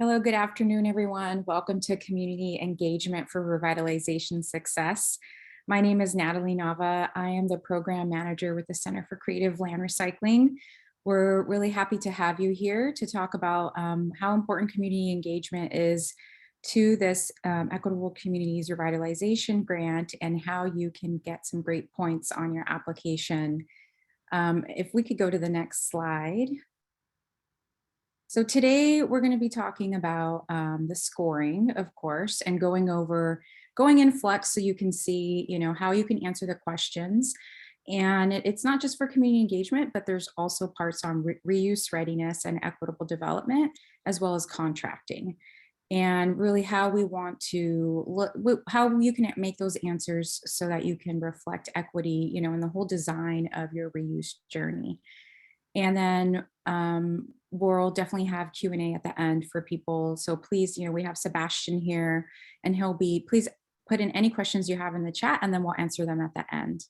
Hello, good afternoon, everyone. Welcome to Community Engagement for Revitalization Success. My name is Natalie Nava. I am the Program Manager with the Center for Creative Land Recycling. We're really happy to have you here to talk about how important community engagement is to this Equitable Communities Revitalization Grant and how you can get some great points on your application. If we could go to the next slide. So today we're going to be talking about the scoring, of course, and going in Flux so you can see, how you can answer the questions. And it's not just for community engagement, but there's also parts on reuse, readiness, and equitable development, as well as contracting. And really how we want to look, how you can make those answers so that you can reflect equity, in the whole design of your reuse journey. And then we'll definitely have Q&A at the end for people. So please, we have Sebastian here and please put in any questions you have in the chat and then we'll answer them at the end.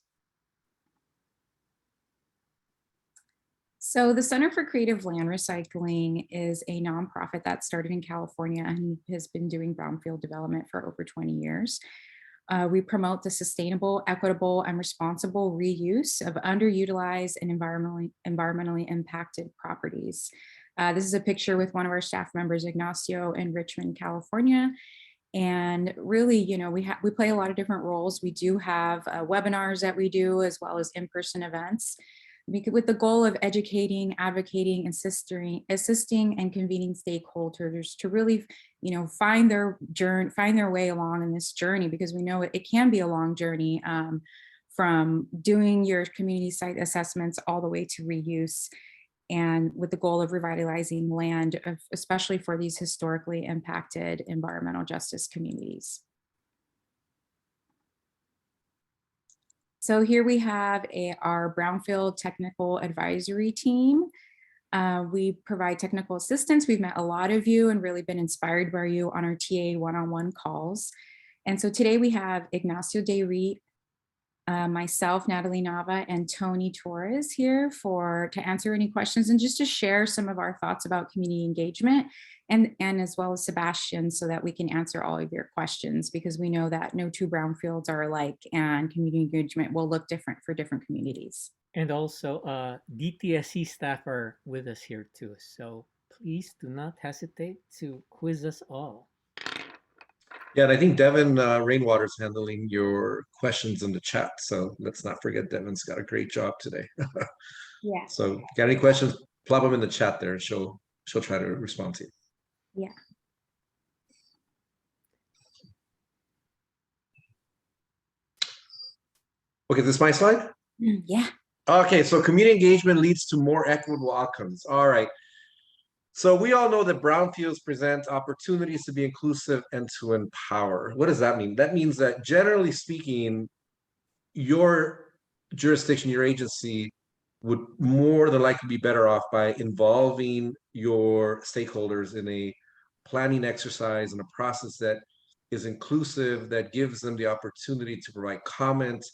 So the Center for Creative Land Recycling is a nonprofit that started in California and has been doing brownfield development for over 20 years. We promote the sustainable, equitable, and responsible reuse of underutilized and environmentally impacted properties. This is a picture with one of our staff members, Ignacio, in Richmond, California. And really, we play a lot of different roles. We do have webinars that we do, as well as in-person events, with the goal of educating, advocating, assisting and convening stakeholders to really, find their way along in this journey, because we know it can be a long journey from doing your community site assessments all the way to reuse, and with the goal of revitalizing land, especially for these historically impacted environmental justice communities. So here we have our Brownfield Technical Advisory Team. We provide technical assistance. We've met a lot of you and really been inspired by you on our TA one-on-one calls. And so today we have Ignacio De myself, Natalie Nava, and Tony Torres here to answer any questions and just to share some of our thoughts about community engagement, and as well as Sebastian, so that we can answer all of your questions, because we know that no two brownfields are alike and community engagement will look different for different communities. And also DTSC staff are with us here too. So please do not hesitate to quiz us all. Yeah, and I think Devin Rainwater's handling your questions in the chat. So let's not forget Devin's got a great job today. Yeah. So got any questions, plop them in the chat there and she'll try to respond to you. Yeah. Okay, this is my slide? Yeah. Okay, so community engagement leads to more equitable outcomes. All right. So we all know that brownfields present opportunities to be inclusive and to empower. What does that mean? That means that generally speaking, your jurisdiction, your agency would more than likely be better off by involving your stakeholders in a planning exercise and a process that is inclusive, that gives them the opportunity to provide comment,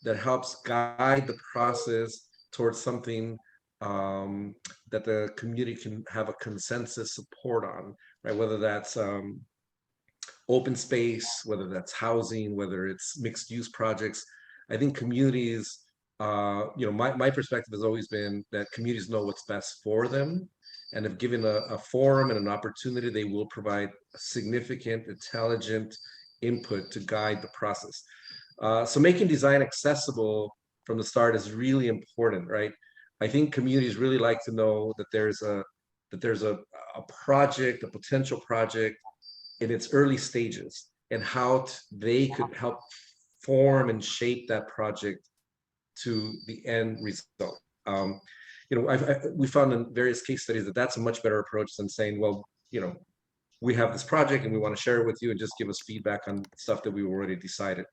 that helps guide the process towards something that the community can have a consensus support on, right? Whether that's open space, whether that's housing, whether it's mixed use projects. I think communities, my perspective has always been that communities know what's best for them, and if given a forum and an opportunity, they will provide significant, intelligent input to guide the process. So making design accessible from the start is really important, right? I think communities really like to know that there's a project, a potential project in its early stages, and how they could help form and shape that project to the end result. We found in various case studies that that's a much better approach than saying, well, we have this project and we want to share it with you and just give us feedback on stuff that we've already decided.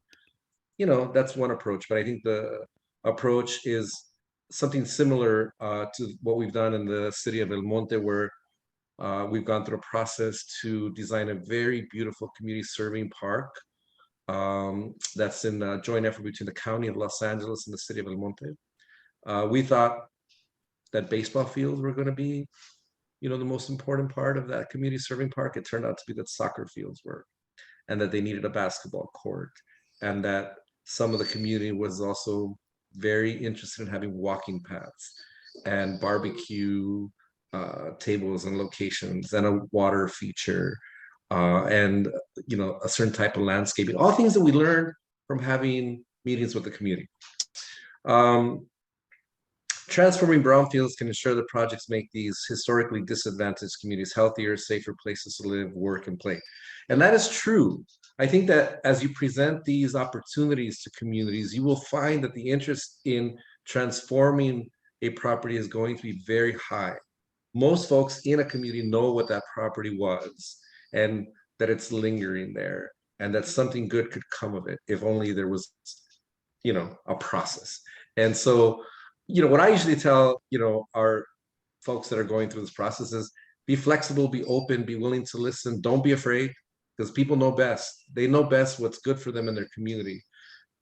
That's one approach, but I think the approach is something similar to what we've done in the city of El Monte, where we've gone through a process to design a very beautiful community serving park that's in a joint effort between the county of Los Angeles and the city of El Monte. We thought that baseball fields were going to be the most important part of that community serving park, it turned out to be that soccer fields were, and that they needed a basketball court, and that some of the community was also very interested in having walking paths and barbecue tables and locations and a water feature and a certain type of landscaping, all things that we learned from having meetings with the community. Transforming brownfields can ensure that projects make these historically disadvantaged communities healthier, safer places to live, work, and play. And that is true. I think that as you present these opportunities to communities, you will find that the interest in transforming a property is going to be very high. Most folks in a community know what that property was and that it's lingering there and that something good could come of it if only there was, a process. And so, what I usually tell, our folks that are going through this process is be flexible, be open, be willing to listen. Don't be afraid because people know best. They know best what's good for them in their community.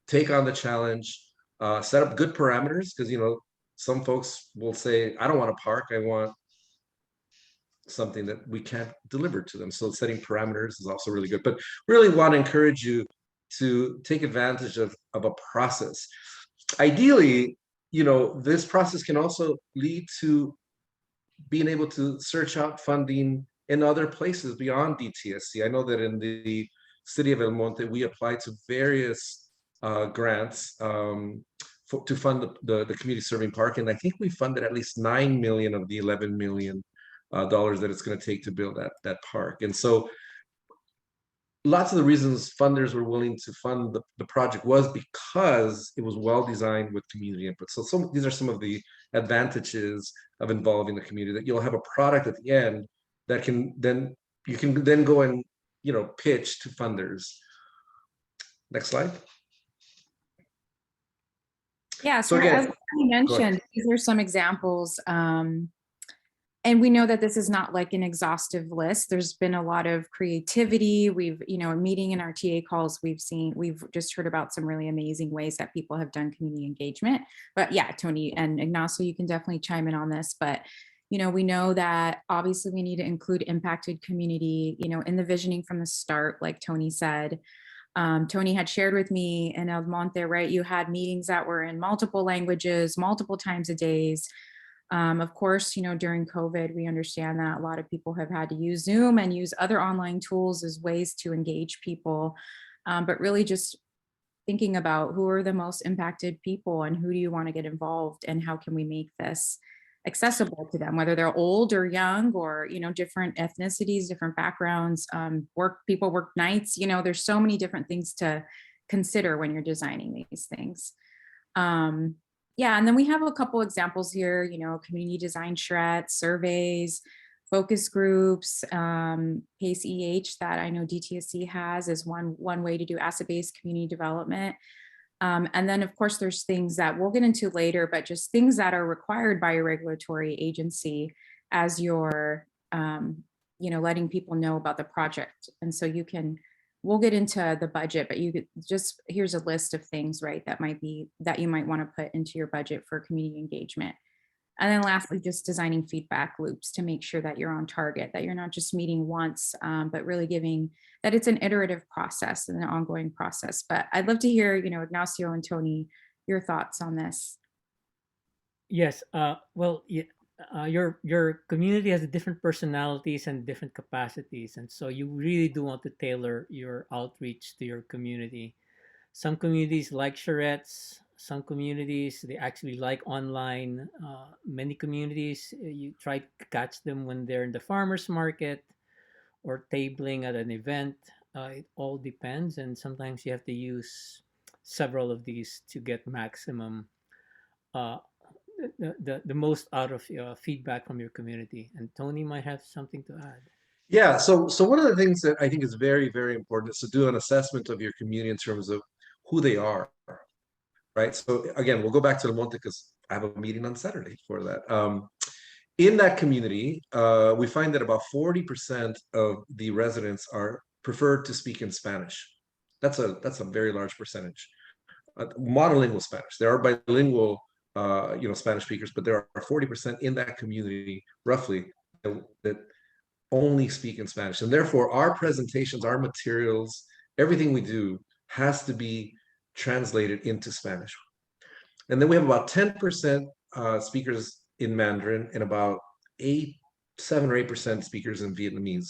Take on the challenge, set up good parameters because, some folks will say, I don't want a park. I want something that we can't deliver to them. So setting parameters is also really good, but really want to encourage you to take advantage of a process. Ideally, this process can also lead to being able to search out funding in other places beyond DTSC. I know that in the city of El Monte, we applied to various grants to fund the community serving park. And I think we funded at least 9 million of the 11 million dollars that it's going to take to build that park. And so lots of the reasons funders were willing to fund the project was because it was well designed with community input. So these are some of the advantages of involving the community, that you'll have a product at the end that you can then go and pitch to funders. Next slide. Yeah, so as you mentioned, these are some examples. And we know that this is not like an exhaustive list. There's been a lot of creativity. We've, meeting in our TA calls, we've just heard about some really amazing ways that people have done community engagement. But yeah, Tony and Ignacio, you can definitely chime in on this. But, we know that obviously we need to include impacted community, in the visioning from the start, like Tony said. Tony had shared with me in El Monte, right? You had meetings that were in multiple languages, multiple times a day. Of course, during COVID, we understand that a lot of people have had to use Zoom and use other online tools as ways to engage people, but really just thinking about who are the most impacted people and who do you want to get involved and how can we make this accessible to them, whether they're old or young or, different ethnicities, different backgrounds, people work nights, there's so many different things to consider when you're designing these things. Yeah, and then we have a couple examples here, community design charrettes, surveys, focus groups, PACE EH that I know DTSC has is one way to do asset-based community development. And then of course there's things that we'll get into later, but just things that are required by a regulatory agency as you're, letting people know about the project. And so we'll get into the budget, but here's a list of things, right, that you might want to put into your budget for community engagement. And then lastly, just designing feedback loops to make sure that you're on target, that you're not just meeting once, but really giving that it's an iterative process and an ongoing process. But I'd love to hear, Ignacio and Tony, your thoughts on this. Yes. Well, yeah, your community has different personalities and different capacities, and so you really do want to tailor your outreach to your community. Some communities like charrettes. Some communities, they actually like online. Many communities, you try to catch them when they're in the farmer's market or tabling at an event. It all depends, and sometimes you have to use several of these to get maximum, uh, the most out of feedback from your community. And Tony might have something to add. Yeah, so one of the things that I think is very, very important is to do an assessment of your community in terms of who they are, right? So again, we'll go back to the Monte because I have a meeting on Saturday for that. In that community, we find that about 40% of the residents are preferred to speak in Spanish. That's a very large percentage. Monolingual Spanish. There are bilingual, Spanish speakers, but there are 40% in that community, roughly, that only speak in Spanish. And therefore, our presentations, our materials, everything we do has to be translated into Spanish. And then we have about 10% speakers in Mandarin and about 7 or 8% speakers in Vietnamese.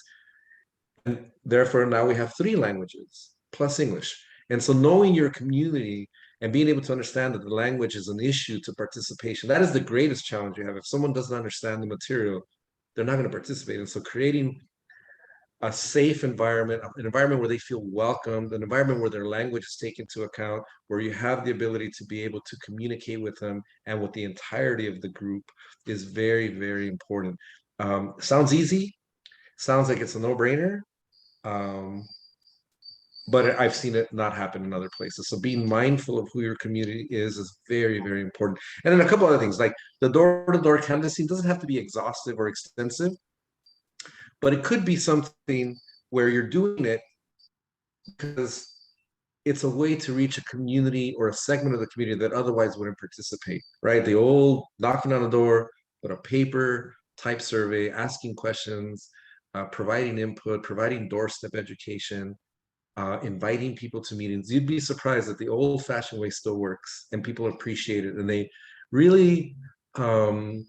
And therefore, now we have 3 languages plus English. And so knowing your community and being able to understand that the language is an issue to participation, that is the greatest challenge you have. If someone doesn't understand the material, they're not going to participate. And so creating a safe environment, an environment where they feel welcomed, an environment where their language is taken into account, where you have the ability to be able to communicate with them and with the entirety of the group is very, very important. Sounds easy, sounds like it's a no-brainer, but I've seen it not happen in other places. So being mindful of who your community is very, very important. And then a couple other things, like the door-to-door canvassing doesn't have to be exhaustive or extensive, but it could be something where you're doing it because it's a way to reach a community or a segment of the community that otherwise wouldn't participate, right? The old knocking on the door, but a paper type survey, asking questions, providing input, providing doorstep education, inviting people to meetings. You'd be surprised that the old-fashioned way still works and people appreciate it, and they really find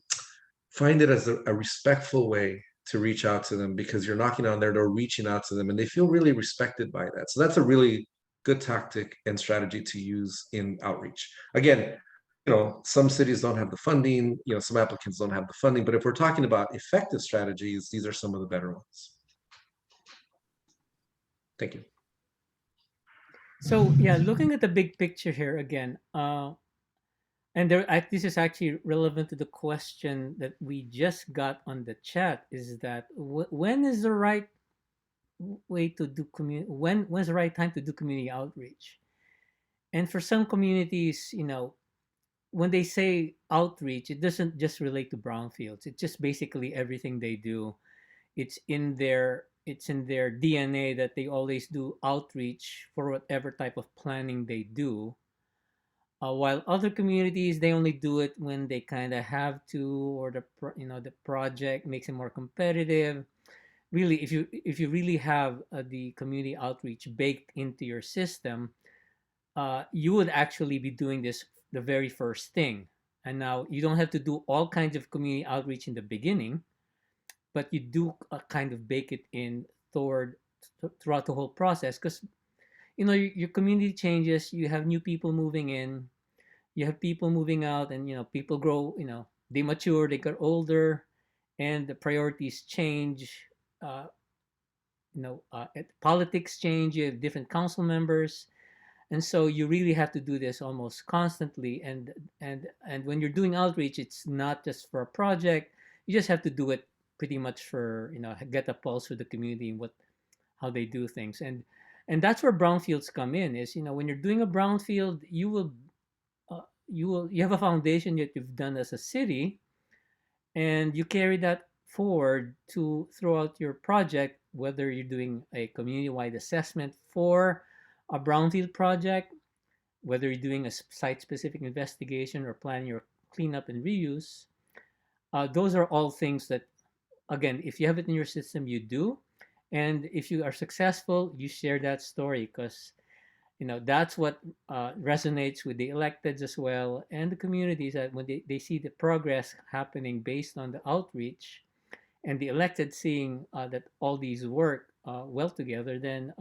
it as a respectful way to reach out to them because you're knocking on their door, reaching out to them, and they feel really respected by that. So that's a really good tactic and strategy to use in outreach. Again, some cities don't have the funding, some applicants don't have the funding, but if we're talking about effective strategies, these are some of the better ones. Thank you. So yeah, looking at the big picture here again, and this is actually relevant to the question that we just got on the chat, is that when is the right way to do when's the right time to do community outreach? And for some communities, when they say outreach, it doesn't just relate to brownfields. It's just basically everything they do. It's in their DNA that they always do outreach for whatever type of planning they do. While other communities, they only do it when they kind of have to, or the project makes it more competitive. Really, if you really have the community outreach baked into your system, you would actually be doing this the very first thing. And now you don't have to do all kinds of community outreach in the beginning, but you do kind of bake it in throughout the whole process, because your community changes, you have new people moving in, you have people moving out, and people grow, they mature, they get older, and the priorities change. Politics change, you have different council members, and so you really have to do this almost constantly. And when you're doing outreach, it's not just for a project, you just have to do it pretty much for get a pulse for the community and how they do things. And that's where brownfields come in, is when you're doing a brownfield, you have a foundation that you've done as a city, and you carry that forward throughout your project, whether you're doing a community-wide assessment for a brownfield project, whether you're doing a site-specific investigation or planning your cleanup and reuse. Those are all things that, again, if you have it in your system, you do. And if you are successful, you share that story, because that's what resonates with the electeds as well, and the communities, that when they see the progress happening based on the outreach, and the elected seeing that all these work well together, then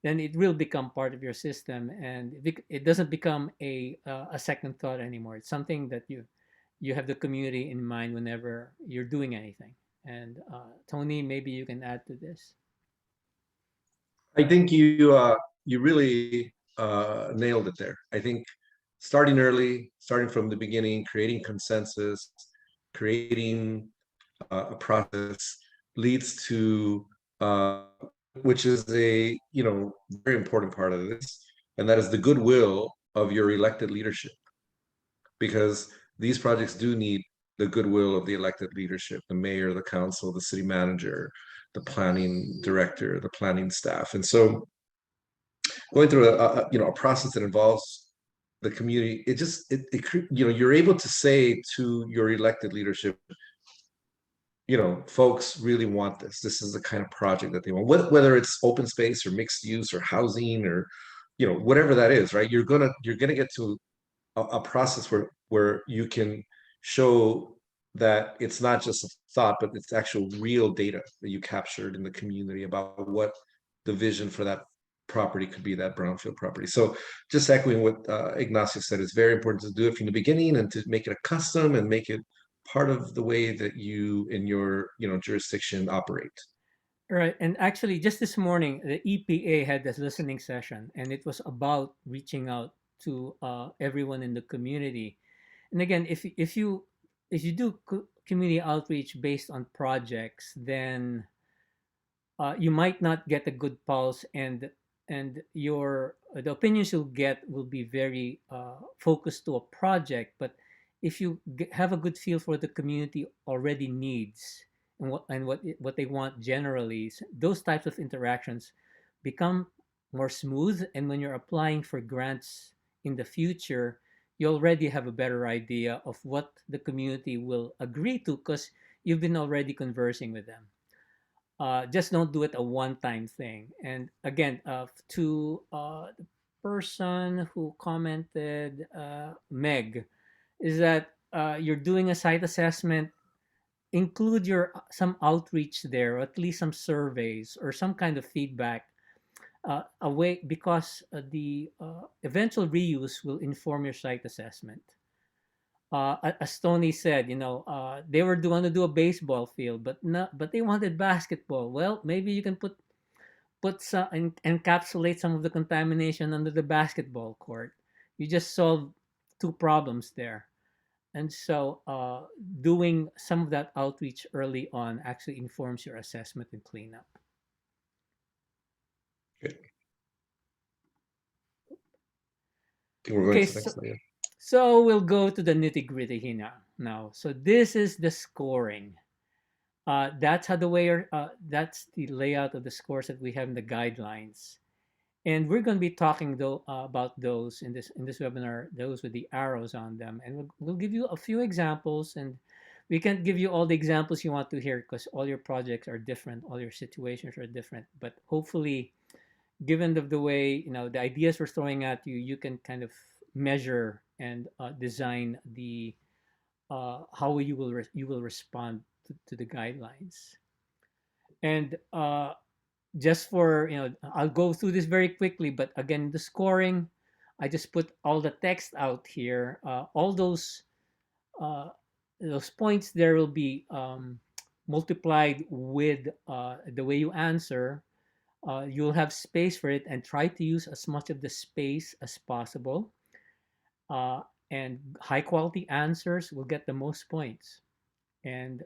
it will become part of your system, and it doesn't become a second thought anymore. It's something that you have the community in mind whenever you're doing anything. And Tony, maybe you can add to this. I think you really nailed it there. I think starting early, starting from the beginning, creating consensus, creating a process leads to which is a very important part of this, and that is the goodwill of your elected leadership, because these projects do need the goodwill of the elected leadership, the mayor, the council, the city manager, the planning director, the planning staff. And so going through a process that involves the community, you're able to say to your elected leadership, folks really want this. This is the kind of project that they want. Whether it's open space or mixed use or housing or, whatever that is, right? You're gonna get to a process where you can show that it's not just a thought, but it's actual real data that you captured in the community about what the vision for that property could be, that brownfield property. So just echoing what Ignacio said, it's very important to do it from the beginning and to make it a custom and make it part of the way that you in your jurisdiction operate. Right. And actually, just this morning, the EPA had this listening session, and it was about reaching out to everyone in the community. And again, if you do community outreach based on projects, then you might not get a good pulse, and your the opinions you'll get will be very focused to a project. But if you have a good feel for the community already needs and what they want generally, those types of interactions become more smooth. And when you're applying for grants in the future, you already have a better idea of what the community will agree to because you've been already conversing with them. Just don't do it a one-time thing. And again, to the person who commented, Meg, is that you're doing a site assessment. Include your some outreach there, or at least some surveys or some kind of feedback. Away because the eventual reuse will inform your site assessment. As Tony said, they were going to do a baseball field, but not, but they wanted basketball. Well, maybe you can put some encapsulate some of the contamination under the basketball court. You just solve two problems there. And so, doing some of that outreach early on actually informs your assessment and cleanup. Good. Okay, we're going Okay, to the next slide. so we'll go to the nitty gritty here now. So this is the scoring. That's how that's the layout of the scores that we have in the guidelines, and we're going to be talking though about those in this webinar. Those with the arrows on them, and we'll give you a few examples. And we can't give you all the examples you want to hear because all your projects are different, all your situations are different. But hopefully, given the way the ideas we're throwing at you, you can kind of measure and design the how you will respond to the guidelines. And just for I'll go through this very quickly. But again, the scoring, I just put all the text out here. All uh, those points there will be multiplied with the way you answer. You'll have space for it, and try to use as much of the space as possible. Uh, and high quality answers will get the most points. And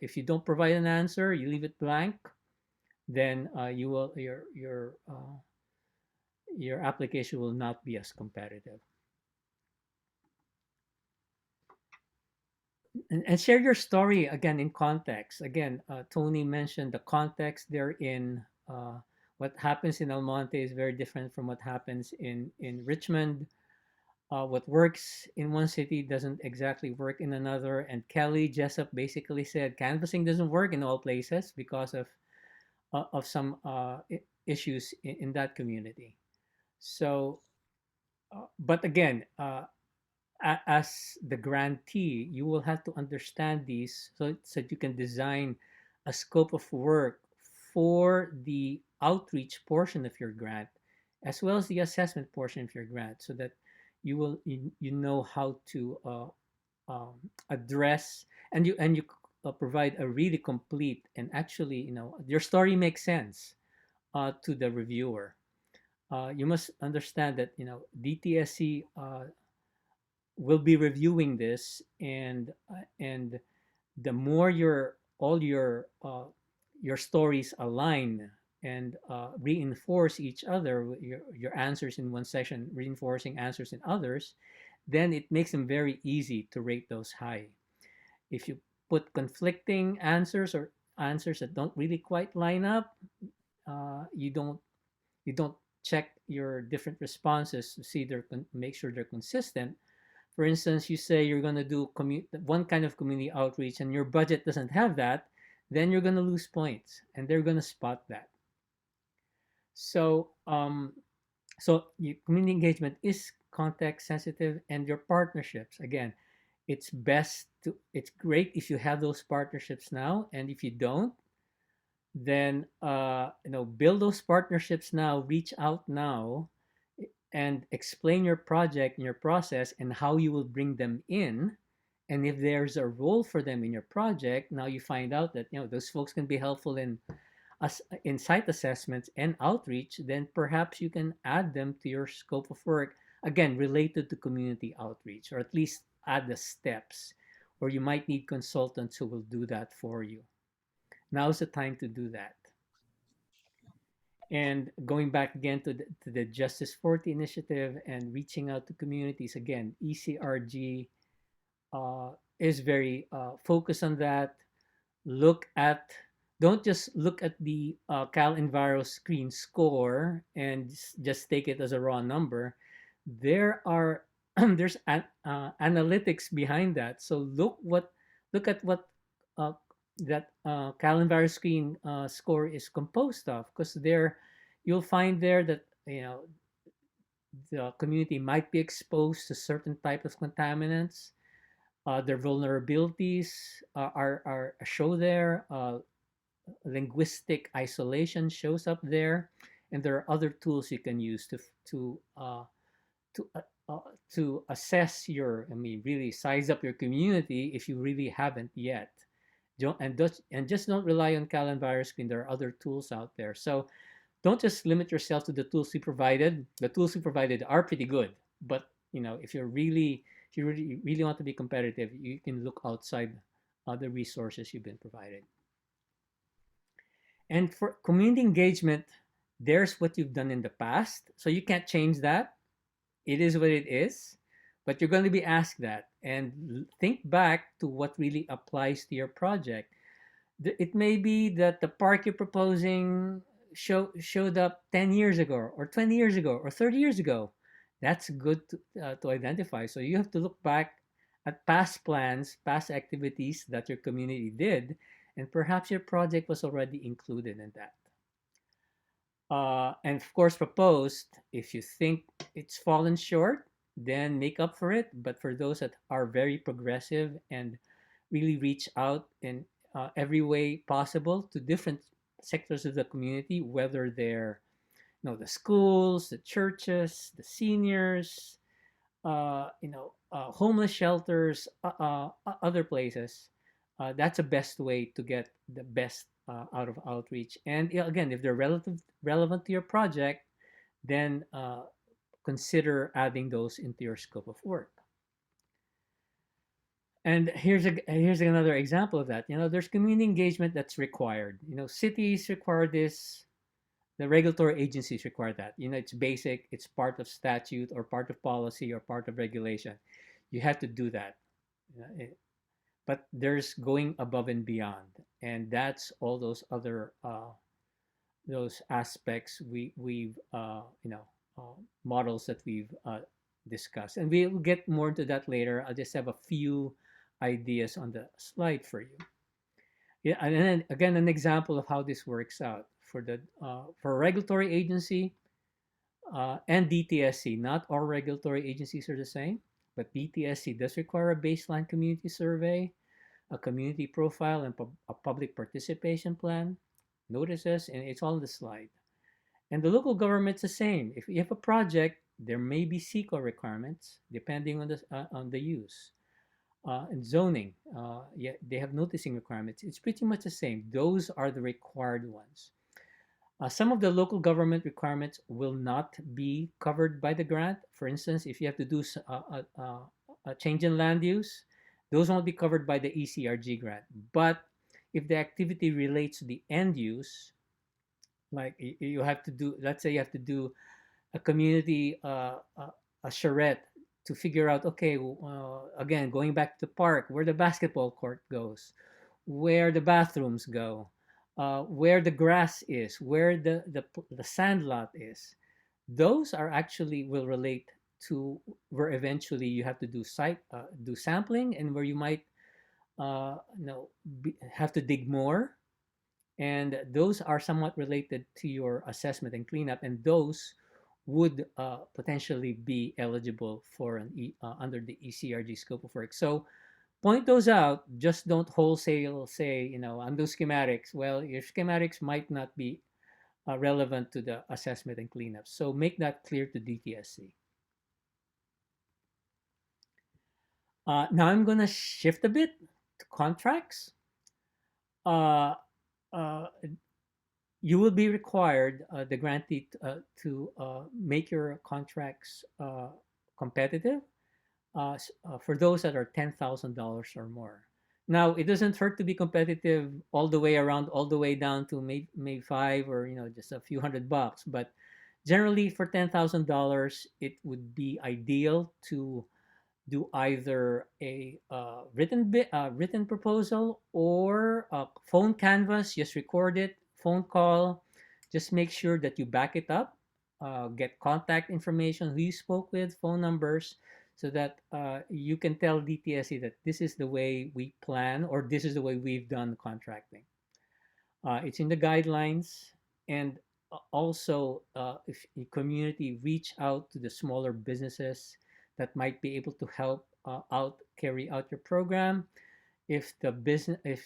if you don't provide an answer, you leave it blank, then you will your application will not be as competitive. And share your story again in context. Again, Tony mentioned the context there in what happens in Almonte is very different from what happens in Richmond. What works in one city doesn't exactly work in another. And Kelly Jessup basically said canvassing doesn't work in all places because of some issues in that community. So, but again, as the grantee, you will have to understand these so that you can design a scope of work for the outreach portion of your grant, as well as the assessment portion of your grant, so that you know how to address and you provide a really complete, and actually your story makes sense to the reviewer. You must understand that DTSC will be reviewing this, and the more your stories align and reinforce each other, your answers in one section reinforcing answers in others, then it makes them very easy to rate those high. If you put conflicting answers or answers that don't really quite line up, you don't check your different responses to see make sure they're consistent. For instance, you say you're going to do one kind of community outreach, and your budget doesn't have that, then you're going to lose points, and they're going to spot that. So, community engagement is context sensitive, and your partnerships, again, it's great if you have those partnerships now, and if you don't, then build those partnerships now, reach out now, and explain your project and your process and how you will bring them in. And if there's a role for them in your project, now you find out that those folks can be helpful in site assessments and outreach, then perhaps you can add them to your scope of work, again related to community outreach, or at least add the steps, or you might need consultants who will do that for you. Now's the time to do that. And going back again to the Justice 40 initiative and reaching out to communities, again, ECRG is very focused on that. Don't just look at the Cal Enviro screen score and just take it as a raw number. There are there's analytics behind that. So look at what uh, that Cal Enviro screen score is composed of, because there you'll find there that the community might be exposed to certain type of contaminants. Their vulnerabilities are show there. Linguistic isolation shows up there, and there are other tools you can use to uh, to assess really size up your community if you really haven't yet. And just don't rely on Cal Enviro Screen. There are other tools out there, so don't just limit yourself to the tools we provided. The tools we provided are pretty good, but if you really want to be competitive, you can look outside the resources you've been provided. And for community engagement, there's what you've done in the past. So you can't change that. It is what it is. But you're going to be asked that. And think back to what really applies to your project. It may be that the park you're proposing showed up 10 years ago, or 20 years ago, or 30 years ago. That's good to identify. So you have to look back at past plans, past activities that your community did, and perhaps your project was already included in that. And of course, proposed, if you think it's fallen short, then make up for it. But for those that are very progressive and really reach out in every way possible to different sectors of the community, whether they're the schools, the churches, the seniors, homeless shelters, other places. That's the best way to get the best out of outreach. And again, if they're relevant to your project, then consider adding those into your scope of work. And here's another example of that. There's community engagement that's required. Cities require this. The regulatory agencies require that. It's basic. It's part of statute or part of policy or part of regulation. You have to do that. But there's going above and beyond, and that's all those other those aspects we've models that we've discussed, and we'll get more into that later. I'll just have a few ideas on the slide for you. Yeah, and then again, an example of how this works out for a regulatory agency and DTSC. Not all regulatory agencies are the same, but DTSC does require a baseline community survey, a community profile, and a public participation plan, notices, and it's all on the slide. And the local government's the same. If you have a project, there may be CEQA requirements depending on the use. And zoning, yeah, they have noticing requirements. It's pretty much the same. Those are the required ones. Some of the local government requirements will not be covered by the grant. For instance, if you have to do a change in land use, those won't be covered by the ECRG grant. But if the activity relates to the end use, like you have to do, let's say you have to do a community, a charrette to figure out, okay, again, going back to the park, where the basketball court goes, where the bathrooms go, where the grass is, where the sand lot is. Those are actually will relate to where eventually you have to do sampling, and where you might have to dig more And those are somewhat related to your assessment and cleanup, and those would potentially be eligible for under the ECRG scope of work. So point those out. Just don't wholesale say, undo schematics. Well, your schematics might not be relevant to the assessment and cleanup. So make that clear to DTSC. Now I'm going to shift a bit to contracts. Uh, uh, you will be required, the grantee, to make your contracts competitive for those that are $10,000 or more. Now, it doesn't hurt to be competitive all the way around, all the way down to maybe five, or just a few $100. But generally, for $10,000, it would be ideal to do either a written proposal or a phone canvas. Just record it, phone call. Just make sure that you back it up. Get contact information, who you spoke with, phone numbers, so that you can tell DTSC that this is the way we plan, or this is the way we've done contracting. It's in the guidelines. And also, if the community reach out to the smaller businesses that might be able to help carry out your program. If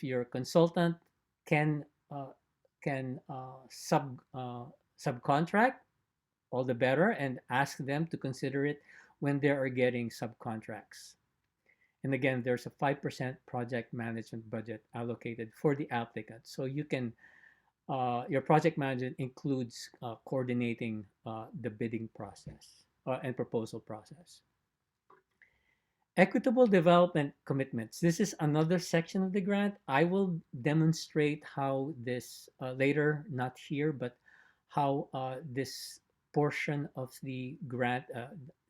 your consultant can uh, subcontract, all the better, and ask them to consider it when they are getting subcontracts. And again, there's a 5% project management budget allocated for the applicant. So you can, your project management includes coordinating the bidding process and proposal process. Equitable development commitments. This is another section of the grant. I will demonstrate how this later, not here, but how this portion of the grant,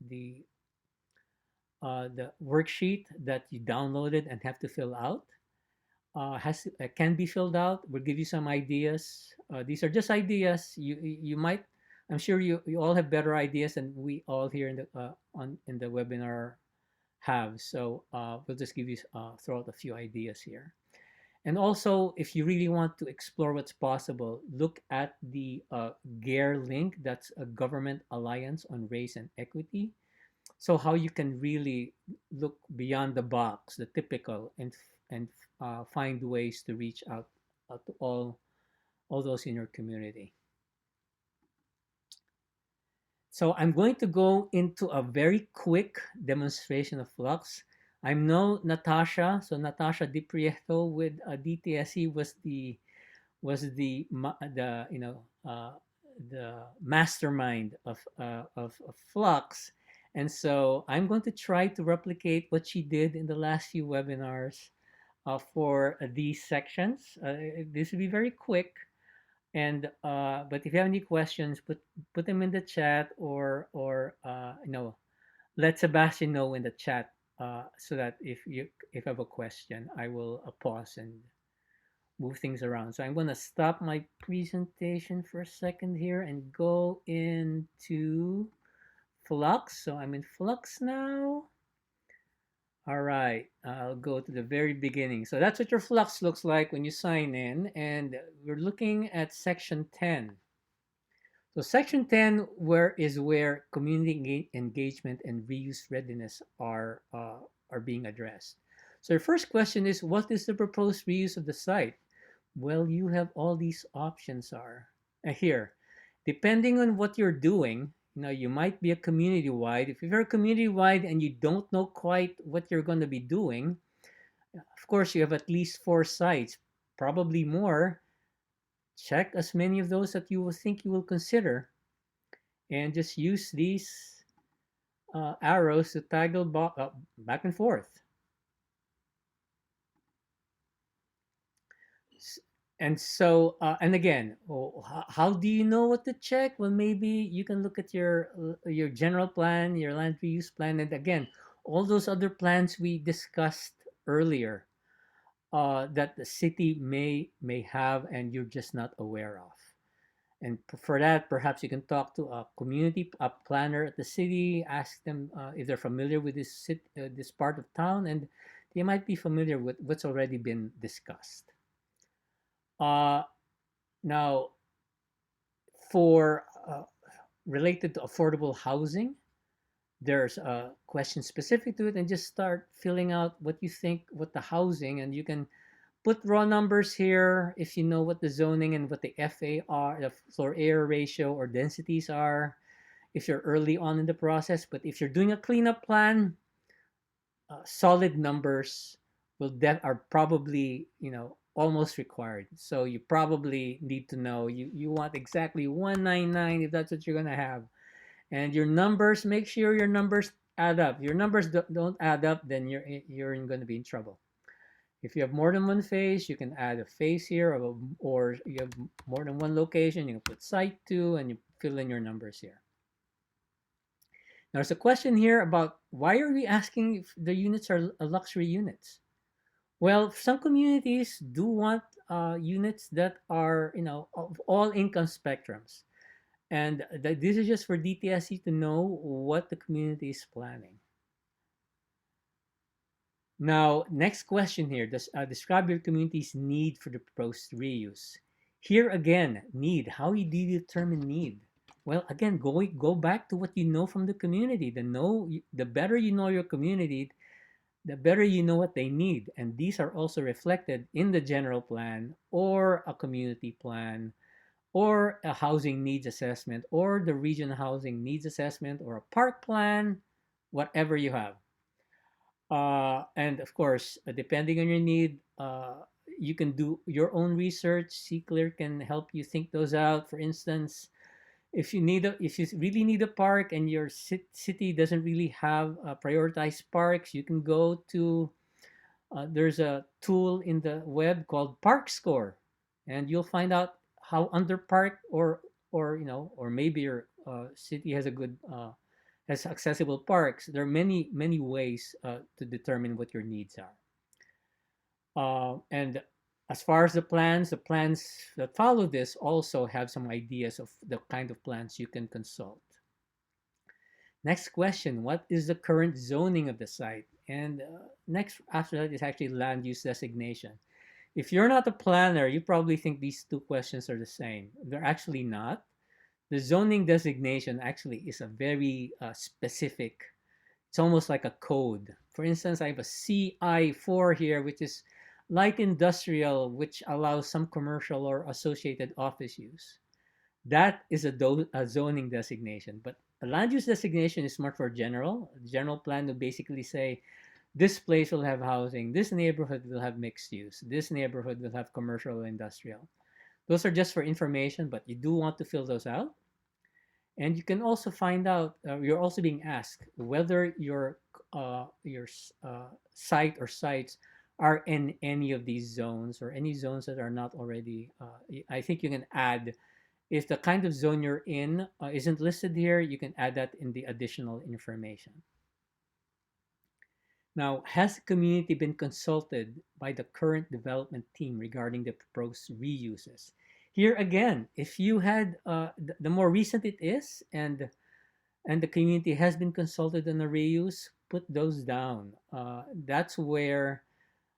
the worksheet that you downloaded and have to fill out, can be filled out. We'll give you some ideas. These are just ideas. You might, I'm sure you all have better ideas than we all here in the webinar have. So we'll just give you throw out a few ideas here. And also, if you really want to explore what's possible, look at the GARE link. That's a Government Alliance on Race and Equity. So how you can really look beyond the box, the typical, and find ways to reach out to all those in your community. So I'm going to go into a very quick demonstration of Flux. I'm no Natasha. So Natasha Di Prieto with DTSC was the the mastermind of Flux, and so I'm going to try to replicate what she did in the last few webinars for these sections. This will be very quick. And but if you have any questions, put them in the chat, or let Sebastian know in the chat, so that if you have a question, I will pause and move things around. So I'm gonna stop my presentation for a second here and go into Flux. So I'm in Flux now. All right, I'll go to the very beginning. So that's what your Flux looks like when you sign in, and we're looking at section 10. So section 10 where community engagement and reuse readiness are being addressed. So your first question is, what is the proposed reuse of the site? Well, you have all these options are here. Depending on what you're doing, you might be a community-wide. If you're community-wide and you don't know quite what you're going to be doing, of course, you have at least 4 sites, probably more. Check as many of those that you will think you will consider, and just use these arrows to toggle back and forth. And so, and again, how do you know what to check? Well, maybe you can look at your general plan, your land reuse plan, and again, all those other plans we discussed earlier that the city may have and you're just not aware of. And for that, perhaps you can talk to a planner at the city, ask them if they're familiar with this part of town, and they might be familiar with what's already been discussed. Now, for related to affordable housing, there's a question specific to it, and just start filling out what you think, what the housing, and you can put raw numbers here if you know what the zoning and what the FA are, the floor area ratio or densities are, if you're early on in the process. But if you're doing a cleanup plan, solid numbers are probably, almost required. So you probably need to know, you want exactly 199 if that's what you're gonna have, and your numbers, make sure your numbers add up. Your numbers don't add up, then you're going to be in trouble. If you have more than one phase, you can add a phase here, or you have more than one location, you can put site 2 and you fill in your numbers here. Now, there's a question here about why are we asking if the units are luxury units? Well, some communities do want units that are, of all income spectrums. And this is just for DTSC to know what the community is planning. Now, next question here. Describe your community's need for the proposed reuse. Here again, need. How do you determine need? Well, again, go back to what you know from the community. The better you know your community, the better you know what they need. And these are also reflected in the general plan or a community plan or a housing needs assessment or the regional housing needs assessment or a park plan, whatever you have. And of course, depending on your need, you can do your own research. CClear can help you think those out. For instance, if you really need a park and your city doesn't really have prioritized parks, you can go to there's a tool in the web called Park Score, and you'll find out how underparked or maybe your city has a good has accessible parks. There are many ways to determine what your needs are. And as far as the plans that follow this also have some ideas of the kind of plans you can consult. Next question, what is the current zoning of the site? And next after that is actually land use designation. If you're not a planner, you probably think these two questions are the same. They're actually not. The zoning designation actually is a very specific, it's almost like a code. For instance, I have a CI4 here, which is light industrial, which allows some commercial or associated office use. That is a zoning designation. But a land use designation is more for general. General plan to basically say, this place will have housing, this neighborhood will have mixed use, this neighborhood will have commercial or industrial. Those are just for information, but you do want to fill those out. And you can also find out, you're also being asked whether your site or sites are in any of these zones or any zones that are not already. I think you can add, if the kind of zone you're in isn't listed here, you can add that in the additional information. Now, has the community been consulted by the current development team regarding the proposed reuses? Here again, if you had, the more recent it is, and the community has been consulted on the reuse, put those down. That's where,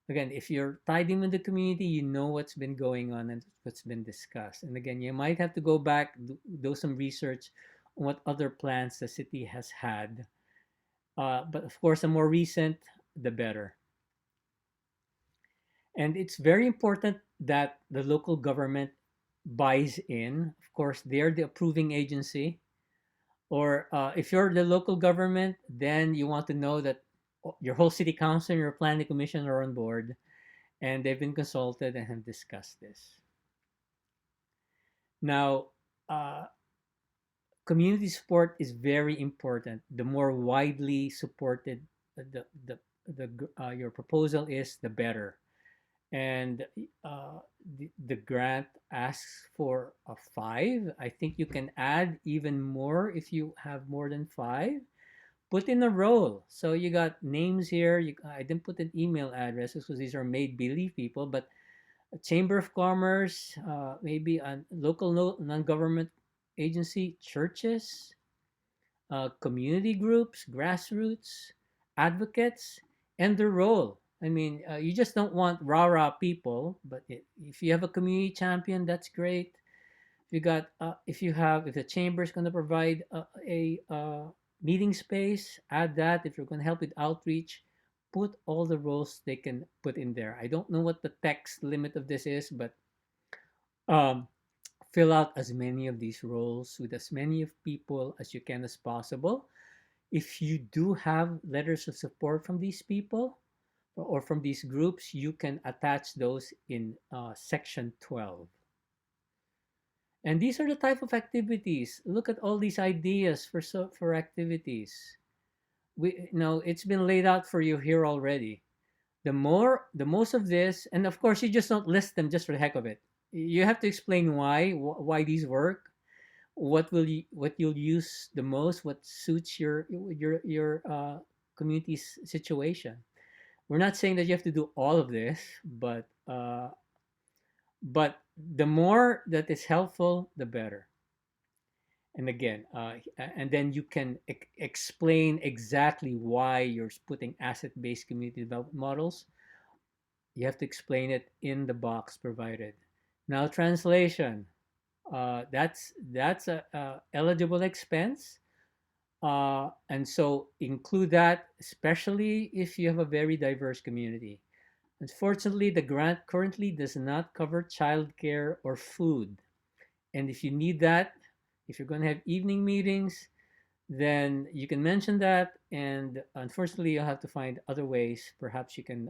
again, if you're tied in with the community, you know what's been going on and what's been discussed. And again, you might have to go back, do some research on what other plans the city has had. But of course, the more recent, the better. And it's very important that the local government buys in. Of course, they're the approving agency. Or if you're the local government, then you want to know that your whole city council and your planning commission are on board and they've been consulted and have discussed this. Now, community support is very important. The more widely supported your proposal is, the better. And the grant asks for a 5. I think you can add even more if you have more than 5. Put in a role. So you got names here. I didn't put an email addresses because these are made believe people, but a chamber of commerce, maybe a local non-government agency, churches, community groups, grassroots, advocates, and their role. I mean, you just don't want rah-rah people, but if you have a community champion, that's great. If the chamber is going to provide a meeting space, add that. If you're going to help with outreach, put all the roles they can put in there. I don't know what the text limit of this is, but um, fill out as many of these roles with as many of people as you can as possible. If you do have letters of support from these people or from these groups, you can attach those in section 12. And these are the type of activities. Look at all these ideas for activities. It's been laid out for you here already. The most of this, and of course, you just don't list them just for the heck of it. You have to explain why these work, what you'll use the most, what suits your community's situation. We're not saying that you have to do all of this, but the more that is helpful, the better. And again, and then you can explain exactly why you're putting asset-based community development models. You have to explain it in the box provided. Now, translation. That's a eligible expense, and so include that, especially if you have a very diverse community. Unfortunately, the grant currently does not cover childcare or food. And if you need that, if you're going to have evening meetings, then you can mention that. And unfortunately, you'll have to find other ways. Perhaps you can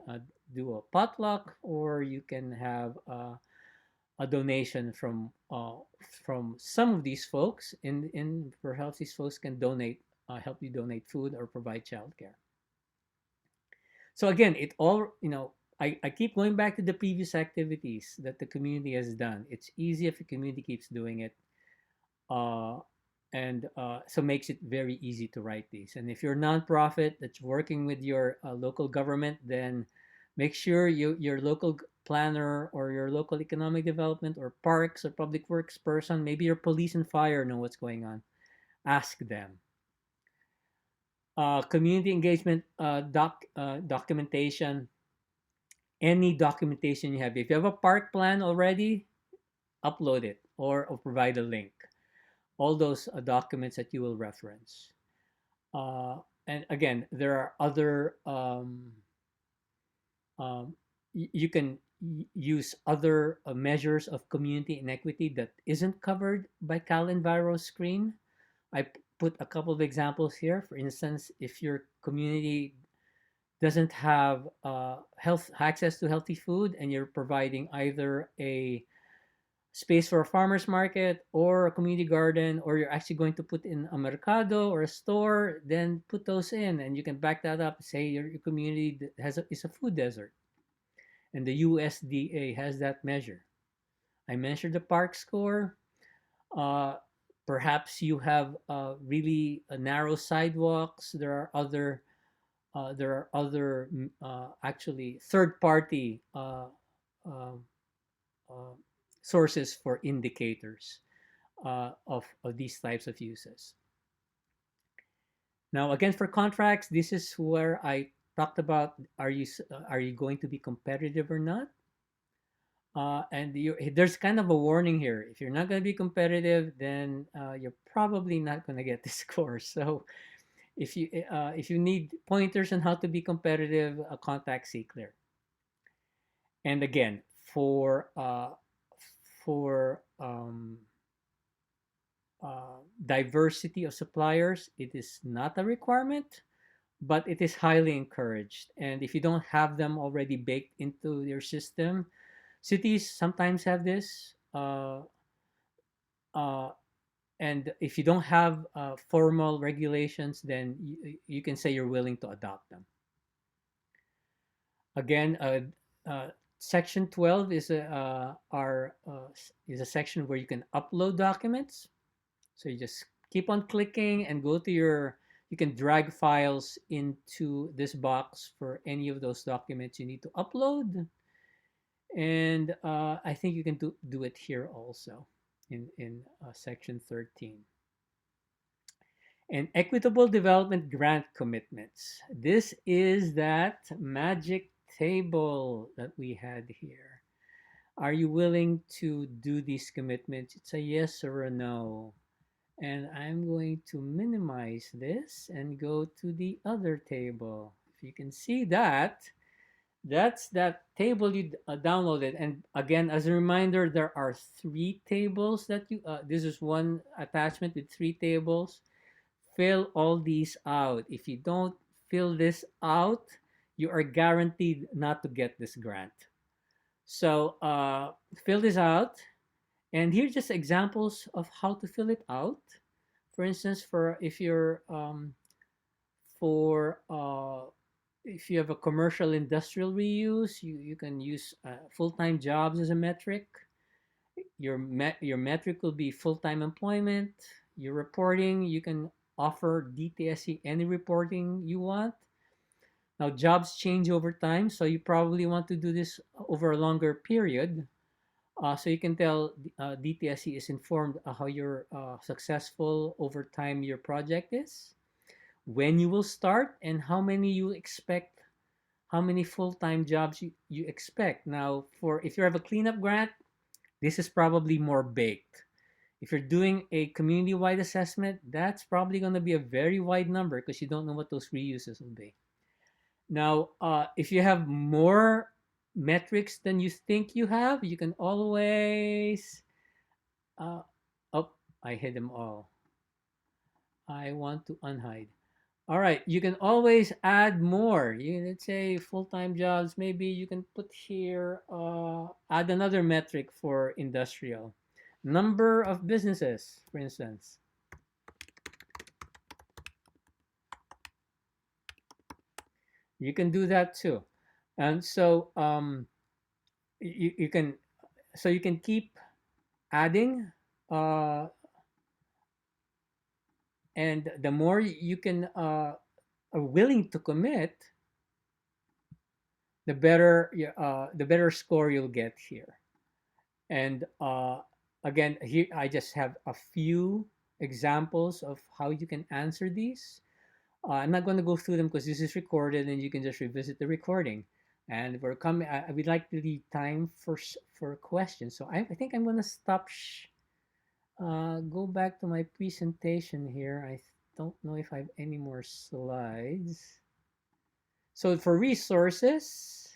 do a potluck, or you can have a donation from some of these folks. In perhaps these folks can help you donate food or provide childcare. So again, I keep going back to the previous activities that the community has done. It's easy if the community keeps doing it, uh, and so makes it very easy to write these. And if you're a nonprofit that's working with your local government, then make sure your local planner or your local economic development or parks or public works person, maybe your police and fire know what's going on. Ask them. Community engagement documentation. Any documentation you have. If you have a park plan already, upload it or provide a link. All those documents that you will reference. And again, there are other, you can use other measures of community inequity that isn't covered by Cal Enviro screen. I put a couple of examples here. For instance, if your community doesn't have health access to healthy food and you're providing either a space for a farmer's market or a community garden, or you're actually going to put in a mercado or a store, then put those in and you can back that up. Say your community is a food desert and the USDA has that measure. I mentioned the park score. Uh, Perhaps you have really narrow sidewalks. There are other actually third party uh, sources for indicators of these types of uses. Now, again, for contracts, this is where I talked about: are you going to be competitive or not? There's kind of a warning here. If you're not going to be competitive, then you're probably not going to get the score. So, if you need pointers on how to be competitive, contact CClear. And again, for diversity of suppliers, it is not a requirement, but it is highly encouraged. And if you don't have them already baked into your system, cities sometimes have this. Uh, and if you don't have formal regulations, then you can say you're willing to adopt them. Again, section 12 is a section where you can upload documents. So you just keep on clicking and go to you can drag files into this box for any of those documents you need to upload. And I think you can do it here also in section 13. And equitable development grant commitments. This is that magic table that we had here. Are you willing to do these commitments? It's a yes or a no. And I'm going to minimize this and go to the other table. If you can see that, that's that table you downloaded. And again, as a reminder, there are three tables that this is one attachment with three tables. Fill all these out. If you don't fill this out, you are guaranteed not to get this grant. So fill this out. And here are just examples of how to fill it out. For instance, for for if you have a commercial industrial reuse, you can use full-time jobs as a metric. Your metric will be full-time employment. Your reporting, you can offer DTSC any reporting you want. Now jobs change over time, so you probably want to do this over a longer period. So you can tell DTSC is informed how you're successful over time your project is, when you will start, and how many you expect, how many full-time jobs you expect. Now, if you have a cleanup grant, this is probably more baked. If you're doing a community-wide assessment, that's probably going to be a very wide number because you don't know what those reuses will be. Now, if you have more metrics than you think you have, you can always, oh, I hid them all. I want to unhide. All right, you can always add more. Let's say full-time jobs. Maybe you can put here, add another metric for industrial. Number of businesses, for instance. You can do that too. And so you can keep adding, and the more you can are willing to commit, the better score you'll get here. And again, here I just have a few examples of how you can answer these. I'm not going to go through them because this is recorded, and you can just revisit the recording. And we're coming. We'd like to leave time for questions. So I think I'm going to stop. Go back to my presentation here. I don't know if I have any more slides. So for resources,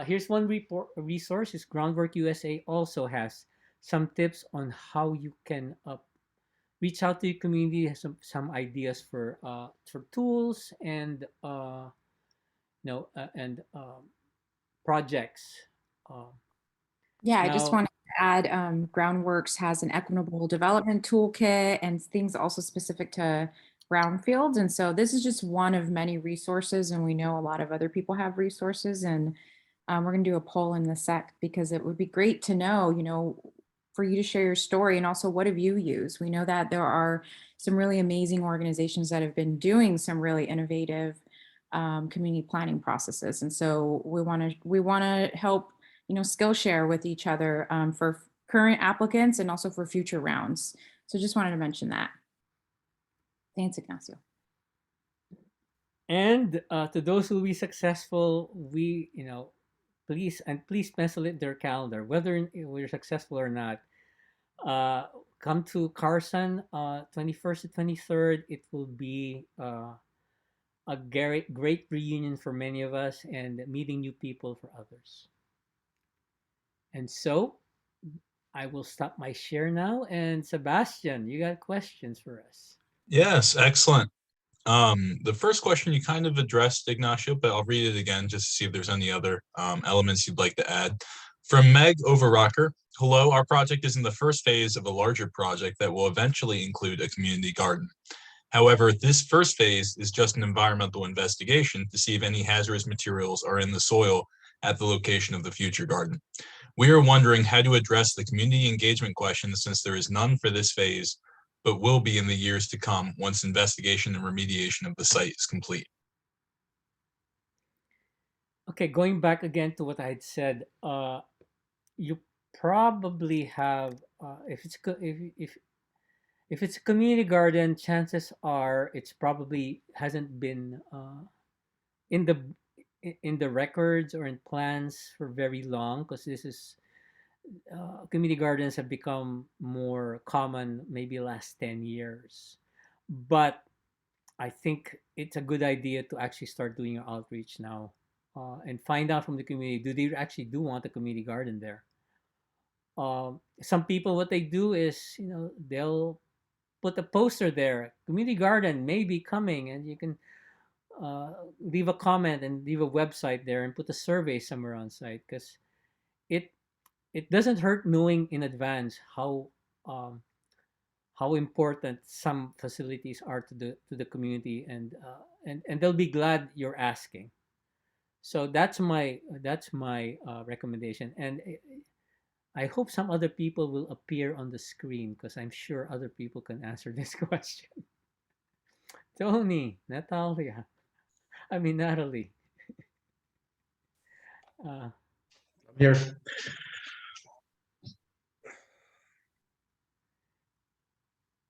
here's one resource. Is Groundwork USA also has some tips on how you can reach out to your community. Has some ideas for tools and projects. Yeah, I just wanted to add, Groundworks has an equitable development toolkit and things also specific to brownfields. And so this is just one of many resources, and we know a lot of other people have resources. And we're going to do a poll in the sec because it would be great to know, for you to share your story, and also what have you used? We know that there are some really amazing organizations that have been doing some really innovative community planning processes. And so we want to help, Skillshare with each other for current applicants and also for future rounds. So just wanted to mention that. Thanks, Ignacio. And to those who will be successful, please pencil it their calendar, whether we're successful or not. Come to Carson, 21st to 23rd. It will be a great reunion for many of us, and meeting new people for others. And so I will stop my share now. And Sebastian, you got questions for us? Yes, excellent. The first question you kind of addressed, Ignacio, but I'll read it again just to see if there's any other elements you'd like to add. From Meg Overrocker, hello, our project is in the first phase of a larger project that will eventually include a community garden. However, this first phase is just an environmental investigation to see if any hazardous materials are in the soil at the location of the future garden. We are wondering how to address the community engagement question since there is none for this phase, but will be in the years to come once investigation and remediation of the site is complete. Okay, going back again to what I had said, you probably have if it's a community garden, chances are it's probably hasn't been in in the records or in plans for very long, because this is community gardens have become more common maybe last 10 years. But I think it's a good idea to actually start doing your outreach now, and find out from the community, do they actually do want a community garden there? Some people, what they do is, they'll put a poster there, community garden may be coming, and you can leave a comment and leave a website there and put a survey somewhere on site, because it it doesn't hurt knowing in advance um, how important some facilities are to the community, and they'll be glad you're asking. So that's my recommendation, and I hope some other people will appear on the screen, because I'm sure other people can answer this question. Tony, Natalia, I mean Natalie. Uh, Here.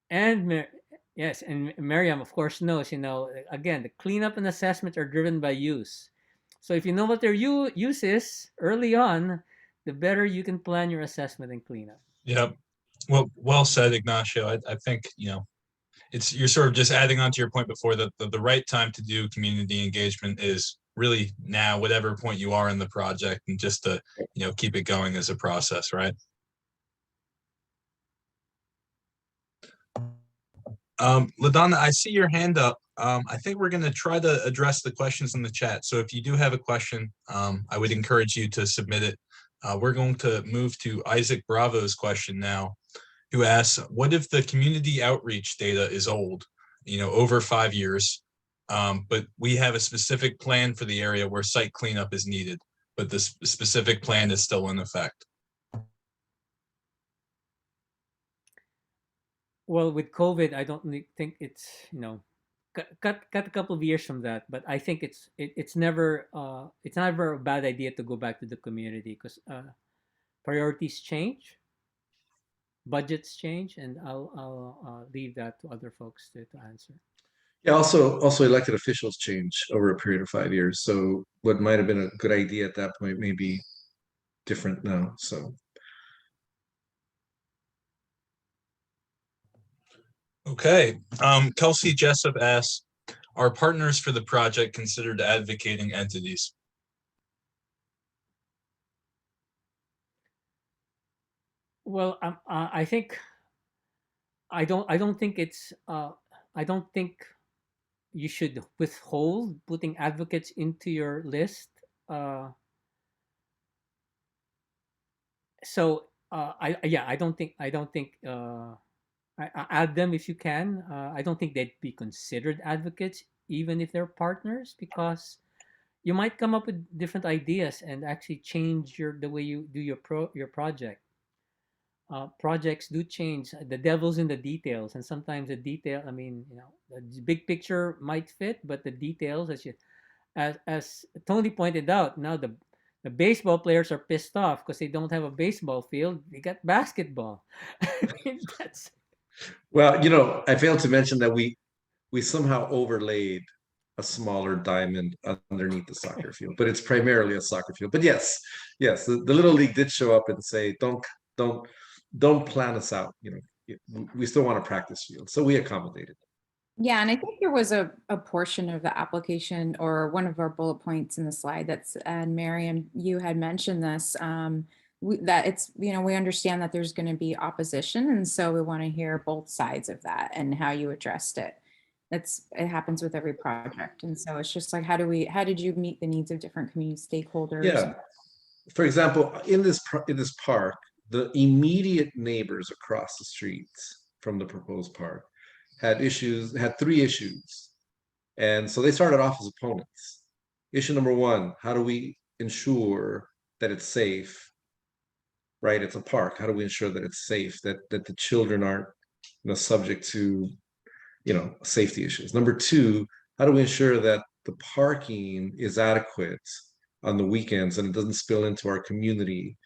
and yes, and Miriam, of course, knows. Again, the cleanup and assessment are driven by use. So if you know what their use is early on, the better you can plan your assessment and cleanup. Yep. Well said, Ignacio. I think, you're sort of just adding on to your point before, that the right time to do community engagement is really now, whatever point you are in the project, and just to, keep it going as a process, right? LaDonna, I see your hand up. I think we're going to try to address the questions in the chat. So if you do have a question, I would encourage you to submit it. We're going to move to Isaac Bravo's question now, who asks, what if the community outreach data is old, over 5 years, but we have a specific plan for the area where site cleanup is needed, but the specific plan is still in effect? Well, with COVID, I don't think it's, cut a couple of years from that, but I think it's never a bad idea to go back to the community, because priorities change, budgets change, and I'll leave that to other folks to answer. Yeah, also elected officials change over a period of 5 years. So what might have been a good idea at that point may be different now. So okay. Kelsey Jessup asks, are partners for the project considered advocating entities? Well, I think I don't think it's I don't think you should withhold putting advocates into your list. So I don't think add them if you can. I don't think they'd be considered advocates even if they're partners, because you might come up with different ideas and actually change the way you do your project. Projects do change. The devil's in the details, and sometimes the detail. I mean, the big picture might fit, but the details, as Tony pointed out, now the baseball players are pissed off because they don't have a baseball field. They got basketball. I mean, that's well, I failed to mention that we somehow overlaid a smaller diamond underneath the soccer field, but it's primarily a soccer field. But yes, the Little League did show up and say, don't plan us out. We still want a practice field, so we accommodated. Yeah, and I think there was a portion of the application, or one of our bullet points in the slide and Miriam, you had mentioned this, that it's, we understand that there's going to be opposition. And so we want to hear both sides of that and how you addressed it. It happens with every project. And so it's just like, how did you meet the needs of different community stakeholders? Yeah. For example, in this park, the immediate neighbors across the streets from the proposed park had 3 issues. And so they started off as opponents. Issue number 1, how do we ensure that it's safe? Right, it's a park. How do we ensure that it's safe, that the children aren't subject to safety issues? Number 2, how do we ensure that the parking is adequate on the weekends and it doesn't spill into our community,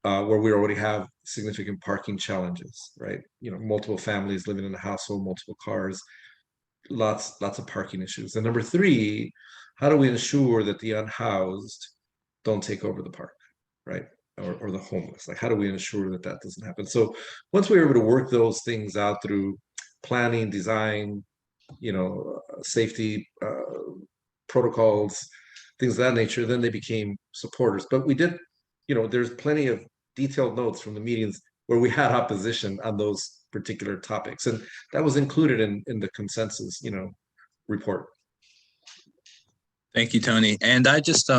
where we already have significant parking challenges, right? Multiple families living in a household, multiple cars, lots of parking issues. And number 3, how do we ensure that the unhoused don't take over the park, right? Or the homeless? Like, how do we ensure that that doesn't happen? So once we were able to work those things out through planning, design, safety protocols, things of that nature, then they became supporters. But we did, there's plenty of detailed notes from the meetings where we had opposition on those particular topics, and that was included in the consensus, report. Thank you, Tony. And I just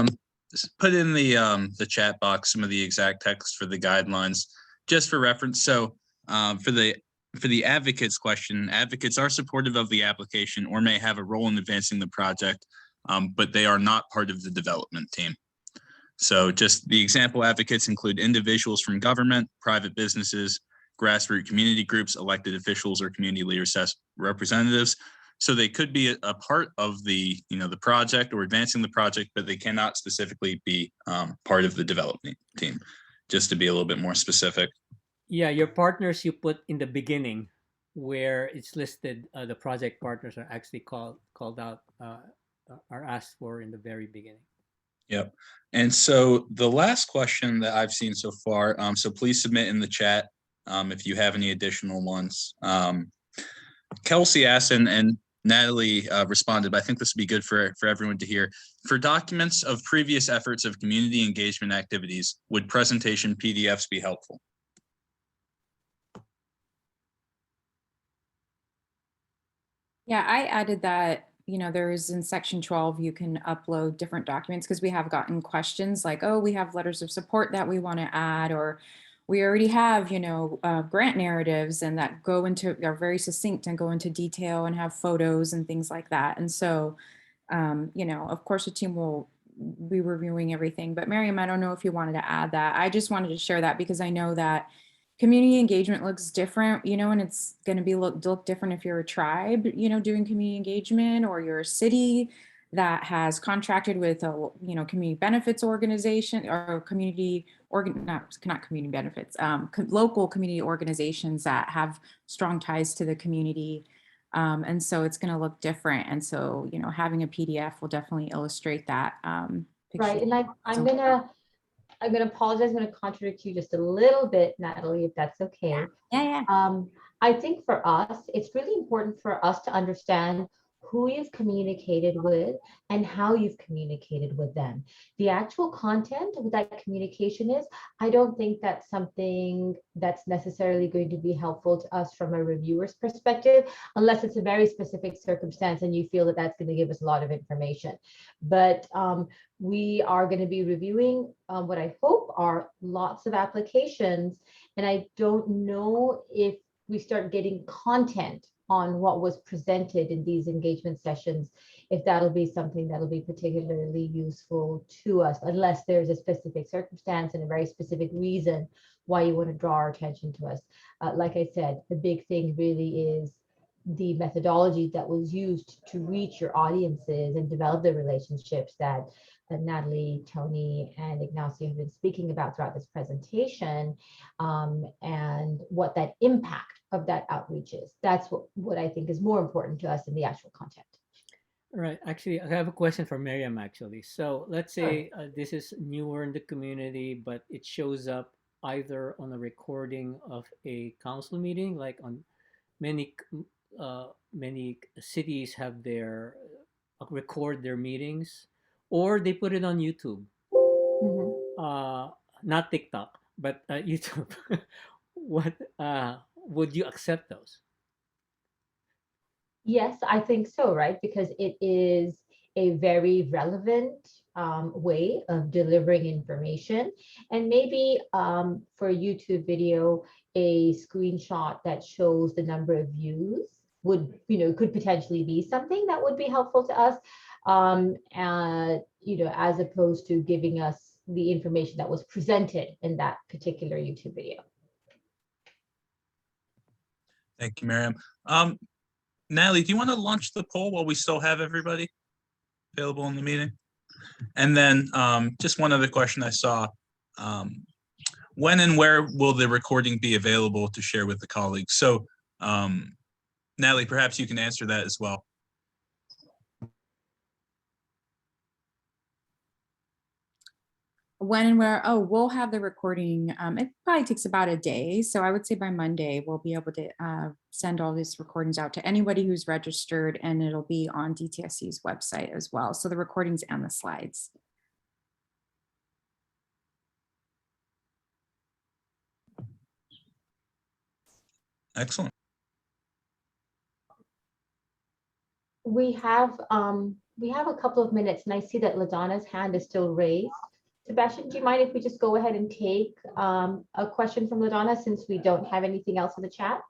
put in the chat box some of the exact text for the guidelines, just for reference. So for the advocates question, advocates are supportive of the application or may have a role in advancing the project, but they are not part of the development team. So just the example advocates include individuals from government, private businesses, grassroots community groups, elected officials, or community leaders as representatives. So they could be a part of the project or advancing the project, but they cannot specifically be part of the development team. Just to be a little bit more specific. Yeah, your partners you put in the beginning, where it's listed, the project partners are actually called out, are asked for in the very beginning. Yep. And so the last question that I've seen so far, so please submit in the chat if you have any additional ones. Kelsey asked, and Natalie responded, but I think this would be good for everyone to hear. For documents of previous efforts of community engagement activities, would presentation PDFs be helpful? Yeah, I added that, there is in section 12, you can upload different documents, because we have gotten questions like, oh, we have letters of support that we want to add, or we already have, grant narratives and that are very succinct and go into detail and have photos and things like that. And so, of course the team will be reviewing everything, but Miriam, I don't know if you wanted to add that. I just wanted to share that because I know that community engagement looks different, and it's going to be look different if you're a tribe, doing community engagement, or you're a city that has contracted with a, community benefits organization or community not community benefits, local community organizations that have strong ties to the community. And so it's going to look different. And so, having a PDF will definitely illustrate that. Right. And I'm going to apologize. I'm going to contradict you just a little bit, Natalie, if that's okay. Yeah. I think for us, it's really important for us to understand who you've communicated with and how you've communicated with them. The actual content of that communication is, I don't think that's something that's necessarily going to be helpful to us from a reviewer's perspective, unless it's a very specific circumstance and you feel that that's going to give us a lot of information. But we are going to be reviewing what I hope are lots of applications. And I don't know if we start getting content on what was presented in these engagement sessions, if that'll be something that'll be particularly useful to us, unless there's a specific circumstance and a very specific reason why you want to draw our attention to us. Like I said, the big thing really is the methodology that was used to reach your audiences and develop the relationships that Natalie, Tony, and Ignacio have been speaking about throughout this presentation, and what that impact of that outreach is. That's what I think is more important to us than the actual content. Right. Actually, I have a question for Miriam, actually. So let's say this is newer in the community, but it shows up either on a recording of a council meeting, like on many cities have their record their meetings, or they put it on YouTube. Mm-hmm. Not TikTok, but YouTube. What would you accept those? Yes, I think so, right? Because it is a very relevant way of delivering information. And maybe for a YouTube video, a screenshot that shows the number of views would, could potentially be something that would be helpful to us, as opposed to giving us the information that was presented in that particular YouTube video. Thank you, Miriam. Natalie, do you want to launch the poll while we still have everybody available in the meeting? And then just one other question I saw. When and where will the recording be available to share with the colleagues? So Natalie, perhaps you can answer that as well. When and where? Oh, we'll have the recording. It probably takes about a day. So I would say by Monday, we'll be able to send all these recordings out to anybody who's registered, and it'll be on DTSC's website as well. So the recordings and the slides. Excellent. We have a couple of minutes, and I see that LaDonna's hand is still raised. Sebastian, do you mind if we just go ahead and take a question from LaDonna, since we don't have anything else in the chat?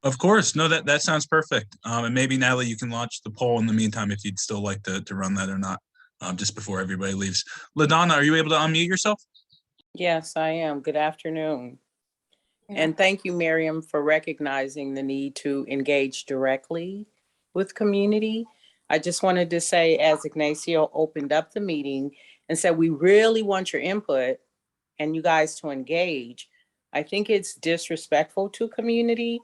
Of course. No, that sounds perfect. And maybe, Natalie, you can launch the poll in the meantime if you'd still like to run that or not, just before everybody leaves. LaDonna, are you able to unmute yourself? Yes, I am. Good afternoon. And thank you, Miriam, for recognizing the need to engage directly with community. I just wanted to say, as Ignacio opened up the meeting and said, we really want your input and you guys to engage, I think it's disrespectful to community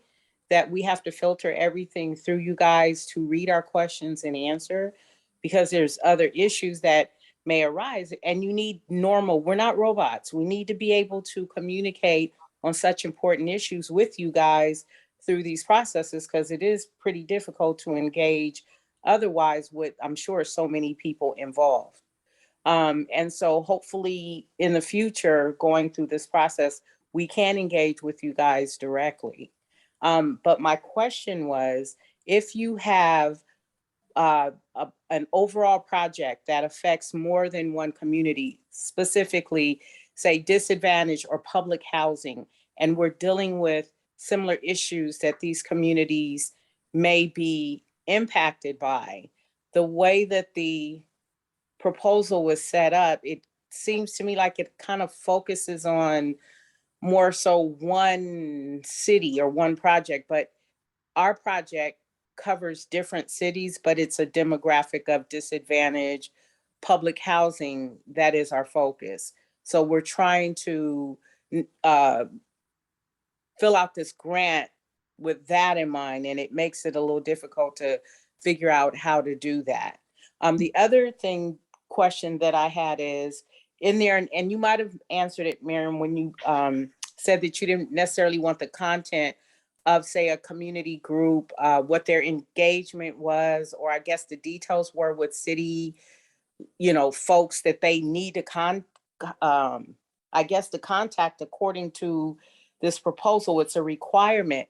that we have to filter everything through you guys to read our questions and answer, because there's other issues that may arise, and you need normal, we're not robots. We need to be able to communicate on such important issues with you guys through these processes, because it is pretty difficult to engage otherwise with, I'm sure, so many people involved. And so hopefully in the future, going through this process, we can engage with you guys directly. But my question was, if you have an overall project that affects more than one community, specifically, say, disadvantaged or public housing, and we're dealing with similar issues that these communities may be impacted by, the way that the proposal was set up, it seems to me like it kind of focuses on more so one city or one project, but our project covers different cities, but it's a demographic of disadvantaged public housing that is our focus. So we're trying to fill out this grant with that in mind, and it makes it a little difficult to figure out how to do that. The other question that I had is in there, and you might have answered it, Miriam, when you said that you didn't necessarily want the content of, say, a community group, what their engagement was, or I guess the details were with city, folks that they need to I guess the contact according to this proposal. It's a requirement.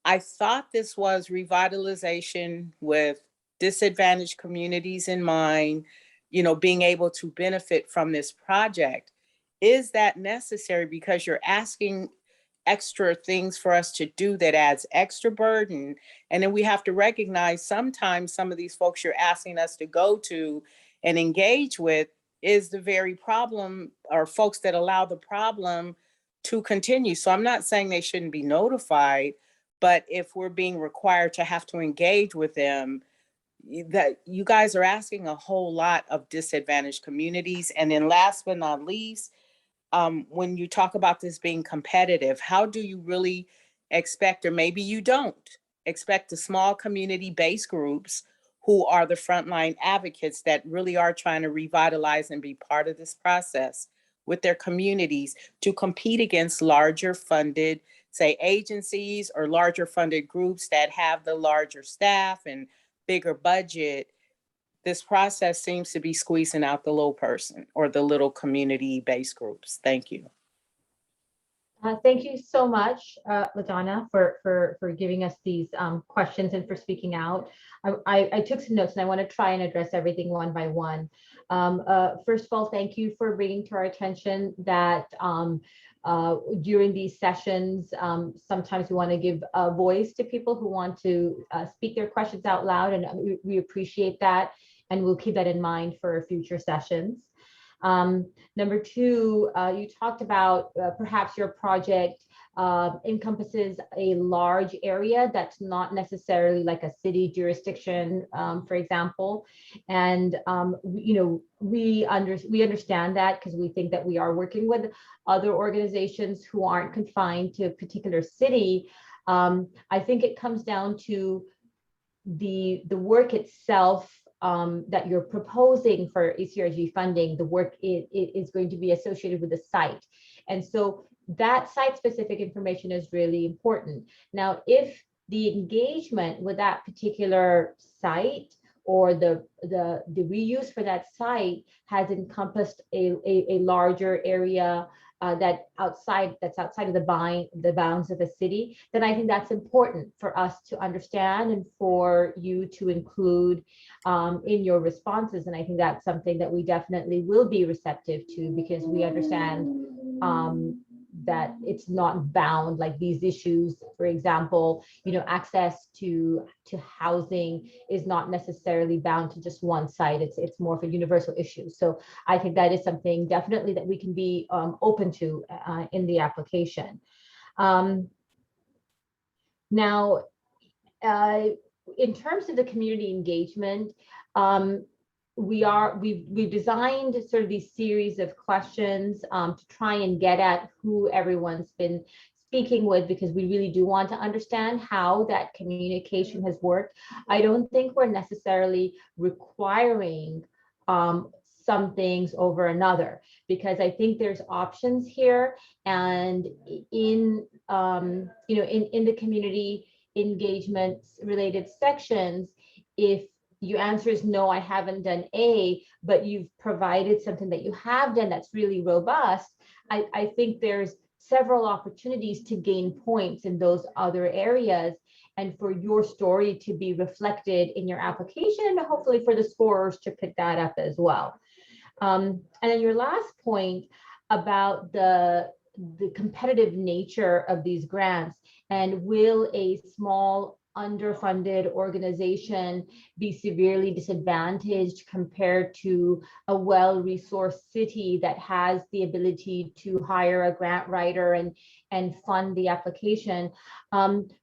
I thought this was revitalization with disadvantaged communities in mind, being able to benefit from this project. Is that necessary? Because you're asking extra things for us to do that adds extra burden. And then we have to recognize sometimes some of these folks you're asking us to go to and engage with is the very problem, or folks that allow the problem to continue. So I'm not saying they shouldn't be notified, but if we're being required to have to engage with them, that you guys are asking a whole lot of disadvantaged communities. And then last but not least, when you talk about this being competitive, how do you really expect, or maybe you don't expect, the small community-based groups who are the frontline advocates that really are trying to revitalize and be part of this process with their communities to compete against larger funded, say, agencies or larger funded groups that have the larger staff and bigger budget? This process seems to be squeezing out the little person or the little community-based groups. Thank you. Thank you so much, LaDonna, for giving us these questions and for speaking out. I took some notes and I want to try and address everything one by one. First of all, thank you for bringing to our attention that during these sessions, sometimes we want to give a voice to people who want to speak their questions out loud, and we appreciate that, and we'll keep that in mind for future sessions. Number two, you talked about perhaps your project encompasses a large area that's not necessarily like a city jurisdiction, for example. And we understand that, because we think that we are working with other organizations who aren't confined to a particular city. I think it comes down to the work itself that you're proposing for ECRG funding, the work is going to be associated with the site. And so that site-specific information is really important. Now, if the engagement with that particular site or the reuse for that site has encompassed a larger area that's outside of the bounds of a city, then I think that's important for us to understand and for you to include in your responses. And I think that's something that we definitely will be receptive to, because we understand that it's not bound, like these issues, for example, access to housing is not necessarily bound to just one site. It's more of a universal issue. So I think that is something definitely that we can be open to in the application. Now, in terms of the community engagement, we've designed sort of these series of questions to try and get at who everyone's been speaking with, because we really do want to understand how that communication has worked. I don't think we're necessarily requiring some things over another, because I think there's options here. And in in the community engagement related sections, if your answer is no, I haven't done A, but you've provided something that you have done that's really robust, I think there's several opportunities to gain points in those other areas, and for your story to be reflected in your application, and hopefully for the scorers to pick that up as well. And then your last point about the competitive nature of these grants, and will a small underfunded organization be severely disadvantaged compared to a well-resourced city that has the ability to hire a grant writer and fund the application?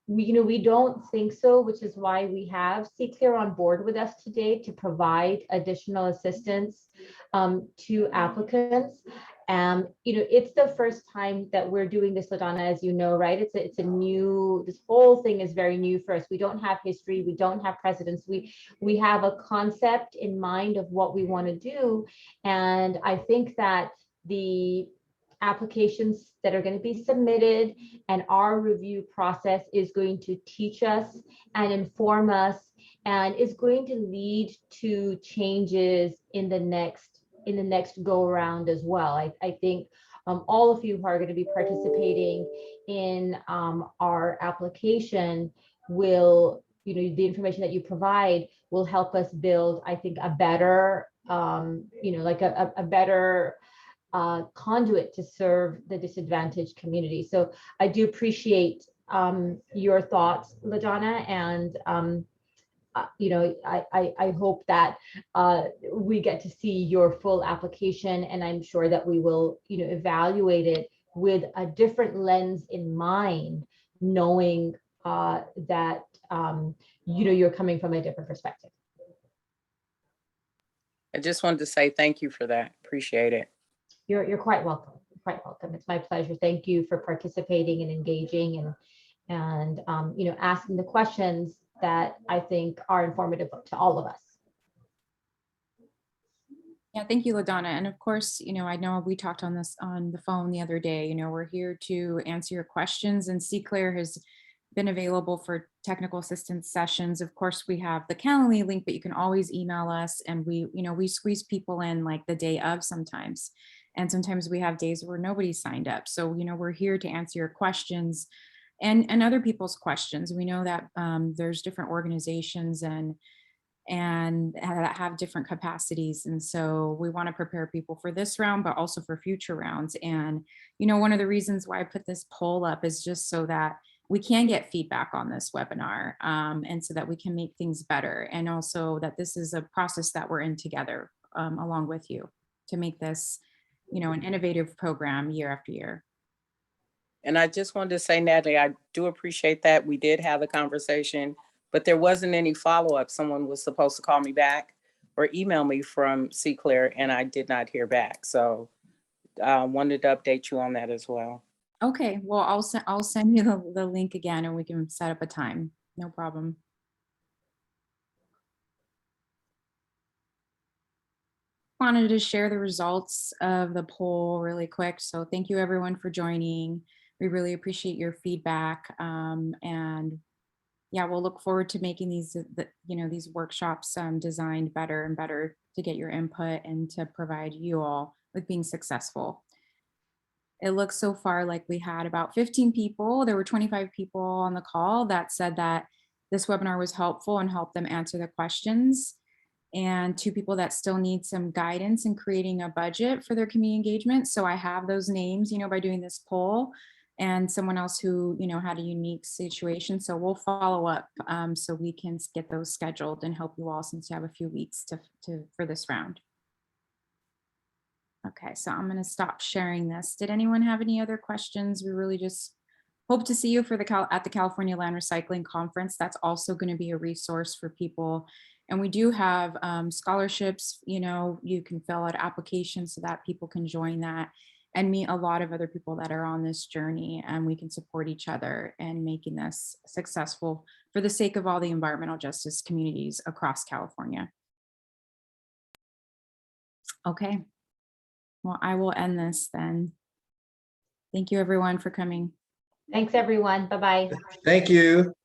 We don't think so, which is why we have ECRG on board with us today to provide additional assistance to applicants. It's the first time that we're doing this, LaDonna, as you know, right? It's a new, this whole thing is very new for us. We don't have history, we don't have precedents. We have a concept in mind of what we want to do. And I think that the applications that are going to be submitted and our review process is going to teach us and inform us, and is going to lead to changes in the next go around as well. I think all of you who are going to be participating in our application will, the information that you provide will help us build, I think, a better, a better conduit to serve the disadvantaged community. So I do appreciate your thoughts, LaDonna, and I hope that we get to see your full application, and I'm sure that we will, evaluate it with a different lens in mind, knowing that, you're coming from a different perspective. I just wanted to say thank you for that. Appreciate it. You're quite welcome. Quite welcome. It's my pleasure. Thank you for participating and engaging and asking the questions that I think are informative to all of us. Yeah, thank you, LaDonna. And of course, I know we talked on this on the phone the other day. We're here to answer your questions, and ECRG has been available for technical assistance sessions. Of course, we have the Calendly link, but you can always email us, and we squeeze people in like the day of sometimes. And sometimes we have days where nobody's signed up. So, we're here to answer your questions and other people's questions. We know that there's different organizations and that have different capacities. And so we want to prepare people for this round, but also for future rounds. And, one of the reasons why I put this poll up is just so that we can get feedback on this webinar, and so that we can make things better. And also that this is a process that we're in together along with you to make this, an innovative program year after year. And I just wanted to say, Natalie, I do appreciate that. We did have a conversation, but there wasn't any follow-up. Someone was supposed to call me back or email me from ECRG, and I did not hear back. So I wanted to update you on that as well. Okay, well, I'll send you the link again, and we can set up a time. No problem. wanted to share the results of the poll really quick. So thank you everyone for joining. We really appreciate your feedback. And yeah, we'll look forward to making these, these workshops designed better and better to get your input and to provide you all with being successful. It looks so far like we had about 15 people. There were 25 people on the call that said that this webinar was helpful and helped them answer the questions. And 2 people that still need some guidance in creating a budget for their community engagement. So I have those names, by doing this poll, and someone else who, had a unique situation. So we'll follow up so we can get those scheduled and help you all, since you have a few weeks for this round. Okay, so I'm going to stop sharing this. Did anyone have any other questions? We really just hope to see you for at the California Land Recycling Conference. That's also going to be a resource for people. And we do have scholarships, you can fill out applications so that people can join that and meet a lot of other people that are on this journey, and we can support each other in making this successful for the sake of all the environmental justice communities across California. Okay, well, I will end this then. Thank you everyone for coming. Thanks everyone. Bye-bye. Thank you.